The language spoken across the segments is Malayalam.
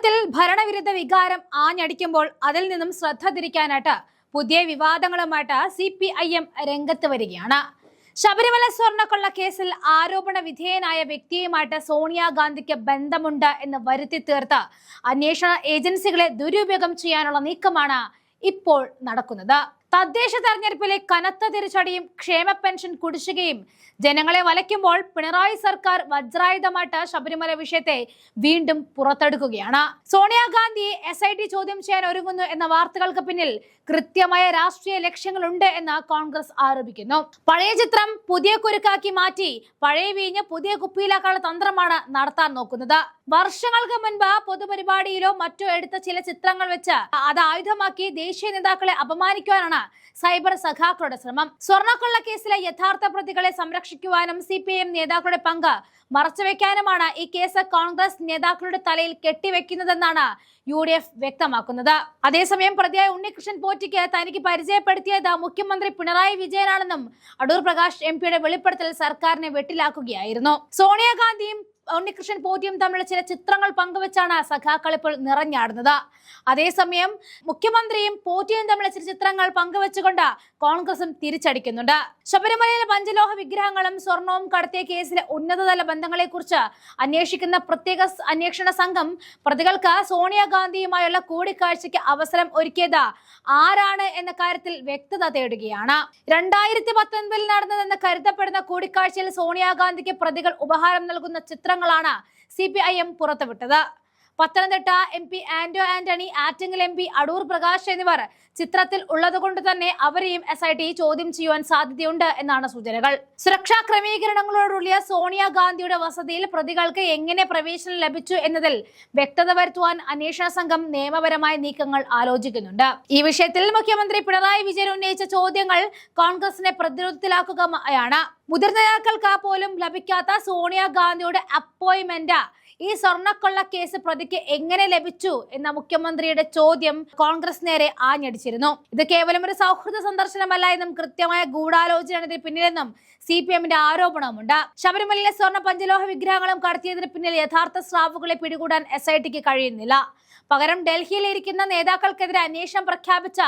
സമൂഹത്തിൽ ഭരണവിരുദ്ധ വികാരം ആഞ്ഞടിക്കുമ്പോൾ അതിൽ നിന്നും ശ്രദ്ധ തിരിക്കാനായിട്ട് പുതിയ വിവാദങ്ങളുമായിട്ട് CPIM രംഗത്ത് വരികയാണ്. ശബരിമല സ്വർണ്ണക്കൊള്ള കേസിൽ ആരോപണ വിധേയനായ വ്യക്തിയുമായിട്ട് സോണിയാഗാന്ധിക്ക് ബന്ധമുണ്ട് എന്ന് വരുത്തി തീർത്ത് അന്വേഷണ ഏജൻസികളെ ദുരുപയോഗം ചെയ്യാനുള്ള നീക്കമാണ് ഇപ്പോൾ നടക്കുന്നത്. തദ്ദേശ തെരഞ്ഞെടുപ്പിലെ കനത്ത തിരിച്ചടിയും ക്ഷേമ പെൻഷൻ കുടിശ്ശികയും ജനങ്ങളെ വലയ്ക്കുമ്പോൾ പിണറായി സർക്കാർ വജ്രായുധമായിട്ട് ശബരിമല വിഷയത്തെ വീണ്ടും പുറത്തെടുക്കുകയാണ്. സോണിയാഗാന്ധിയെ SIT ചോദ്യം ചെയ്യാൻ ഒരുങ്ങുന്നു എന്ന വാർത്തകൾക്ക് പിന്നിൽ കൃത്യമായ രാഷ്ട്രീയ ലക്ഷ്യങ്ങളുണ്ട് എന്ന് കോൺഗ്രസ് ആരോപിക്കുന്നു. പഴയ ചിത്രം പുതിയ കുരുക്കാക്കി മാറ്റി പഴയ വീഞ്ഞ് പുതിയ കുപ്പിയിലാക്കാനുള്ള തന്ത്രമാണ് നടത്താൻ നോക്കുന്നത്. വർഷങ്ങൾക്ക് മുൻപ് പൊതുപരിപാടിയിലോ മറ്റോ എടുത്ത ചില ചിത്രങ്ങൾ വെച്ച് അത് ആയുധമാക്കി ദേശീയ നേതാക്കളെ അപമാനിക്കുവാനാണ് സൈബർ സഖാക്കളുടെ ശ്രമം. സ്വർണ്ണക്കൊള്ള കേസിലെ യഥാർത്ഥ പ്രതികളെ സംരക്ഷിക്കുവാനും CPIM നേതാക്കളുടെ പങ്ക് മറച്ചുവെക്കാനുമാണ് ഈ കേസ് കോൺഗ്രസ് നേതാക്കളുടെ തലയിൽ കെട്ടിവെക്കുന്നതെന്നാണ് UDF വ്യക്തമാക്കുന്നത്. അതേസമയം പ്രതിയായ ഉണ്ണികൃഷ്ണൻ പോറ്റിക്ക് തനിക്ക് പരിചയപ്പെടുത്തിയത് മുഖ്യമന്ത്രി പിണറായി വിജയനാണെന്നും അടൂർ പ്രകാശ് MP വെളിപ്പെടുത്തൽ സർക്കാരിനെ വെട്ടിലാക്കുകയായിരുന്നു. സോണിയാഗാന്ധിയും ഉണ്ണികൃഷ്ണൻ പോറ്റിയും തമ്മിലുള്ള ചില ചിത്രങ്ങൾ പങ്കുവെച്ചാണ് സഖാക്കൾ ഇപ്പോൾ നിറഞ്ഞാടുന്നത്. അതേസമയം മുഖ്യമന്ത്രിയും പോറ്റിയും തമ്മിലുള്ള ചില ചിത്രങ്ങൾ പങ്കുവെച്ചുകൊണ്ട് കോൺഗ്രസും തിരിച്ചടിക്കുന്നുണ്ട്. ശബരിമലയിലെ പഞ്ചലോഹ വിഗ്രഹങ്ങളും സ്വർണവും കടത്തിയ കേസിലെ ഉന്നതതല ബന്ധങ്ങളെക്കുറിച്ച് അന്വേഷിക്കുന്ന പ്രത്യേക അന്വേഷണ സംഘം പ്രതികൾക്ക് സോണിയാഗാന്ധിയുമായുള്ള കൂടിക്കാഴ്ചയ്ക്ക് അവസരം ഒരുക്കിയത് ആരാണ് എന്ന കാര്യത്തിൽ വ്യക്തത തേടുകയാണ്. 2019 നടന്നതെന്ന് കരുതപ്പെടുന്ന കൂടിക്കാഴ്ചയിൽ സോണിയാഗാന്ധിക്ക് പ്രതികൾ ഉപഹാരം നൽകുന്ന ചിത്രങ്ങളാണ് CPIM പുറത്തുവിട്ടത്. പത്തനംതിട്ട MP ആന്റോ ആന്റണി, ആറ്റിങ്ങൽ MP അടൂർ പ്രകാശ് എന്നിവർ ചിത്രത്തിൽ ഉള്ളതുകൊണ്ട് തന്നെ അവരെയും SIT ചോദ്യം ചെയ്യുവാൻ സാധ്യതയുണ്ട് എന്നാണ് സൂചനകൾ. സുരക്ഷാ ക്രമീകരണങ്ങളോടുള്ള സോണിയാഗാന്ധിയുടെ വസതിയിൽ പ്രതികൾക്ക് എങ്ങനെ പ്രവേശനം ലഭിച്ചു എന്നതിൽ വ്യക്തത വരുത്തുവാൻ അന്വേഷണ സംഘം നിയമപരമായ നീക്കങ്ങൾ ആലോചിക്കുന്നുണ്ട്. ഈ വിഷയത്തിൽ മുഖ്യമന്ത്രി പിണറായി വിജയൻ ഉന്നയിച്ച ചോദ്യങ്ങൾ കോൺഗ്രസിനെ പ്രതിരോധത്തിലാക്കുകയാണ്. മുതിർന്ന നേതാക്കൾക്ക് പോലും ലഭിക്കാത്ത സോണിയാഗാന്ധിയുടെ അപ്പോയിന്റ്മെന്റ് ഈ സ്വർണ്ണക്കൊള്ള കേസ് പ്രതിക്ക് എങ്ങനെ ലഭിച്ചു എന്ന മുഖ്യമന്ത്രിയുടെ ചോദ്യം കോൺഗ്രസ് നേരെ ആഞ്ഞടിച്ചിരുന്നു. ഇത് കേവലം ഒരു സൗഹൃദ സന്ദർശനമല്ല എന്നും കൃത്യമായ ഗൂഢാലോചനയാണ് ഇതിന് പിന്നിലെന്നും CPIMന്റെ ആരോപണമുണ്ട്. ശബരിമലയിലെ സ്വർണ്ണ പഞ്ചലോഹ വിഗ്രഹങ്ങളും കടത്തിയതിന് പിന്നിൽ യഥാർത്ഥ സ്രാവുകളെ പിടികൂടാൻ SITക്ക് കഴിയുന്നില്ല. പകരം ഡൽഹിയിൽ ഇരിക്കുന്ന നേതാക്കൾക്കെതിരെ അന്വേഷണം പ്രഖ്യാപിച്ച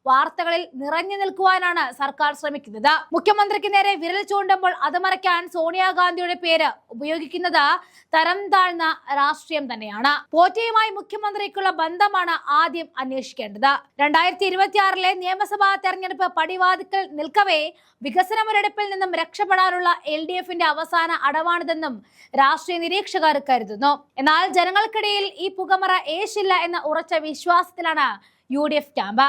വാർത്തകളിൽ നിറഞ്ഞു നിൽക്കുവാനാണ് സർക്കാർ ശ്രമിക്കുന്നത്. മുഖ്യമന്ത്രിക്ക് നേരെ വിരൽ ചൂണ്ടുമ്പോൾ അത് മറയ്ക്കാൻ സോണിയാഗാന്ധിയുടെ പേര് ഉപയോഗിക്കുന്നത് തരം താഴ്ന്ന രാഷ്ട്രീയം തന്നെയാണ്. പോറ്റിയുമായി മുഖ്യമന്ത്രിക്കുള്ള ബന്ധമാണ് ആദ്യം അന്വേഷിക്കേണ്ടത്. 2026 നിയമസഭാ തെരഞ്ഞെടുപ്പ് പടിവാതിക്കൽ നിൽക്കവേ വികസന മുരടിപ്പിൽ നിന്നും രക്ഷപ്പെടാനുള്ള LDFന്റെ അവസാന അടവാണിതെന്നും രാഷ്ട്രീയ നിരീക്ഷകർ കരുതുന്നു. എന്നാൽ ജനങ്ങൾക്കിടയിൽ ഈ പുകമറ ഏശില്ല എന്ന ഉറച്ച വിശ്വാസത്തിലാണ് UDF ക്യാമ്പ്.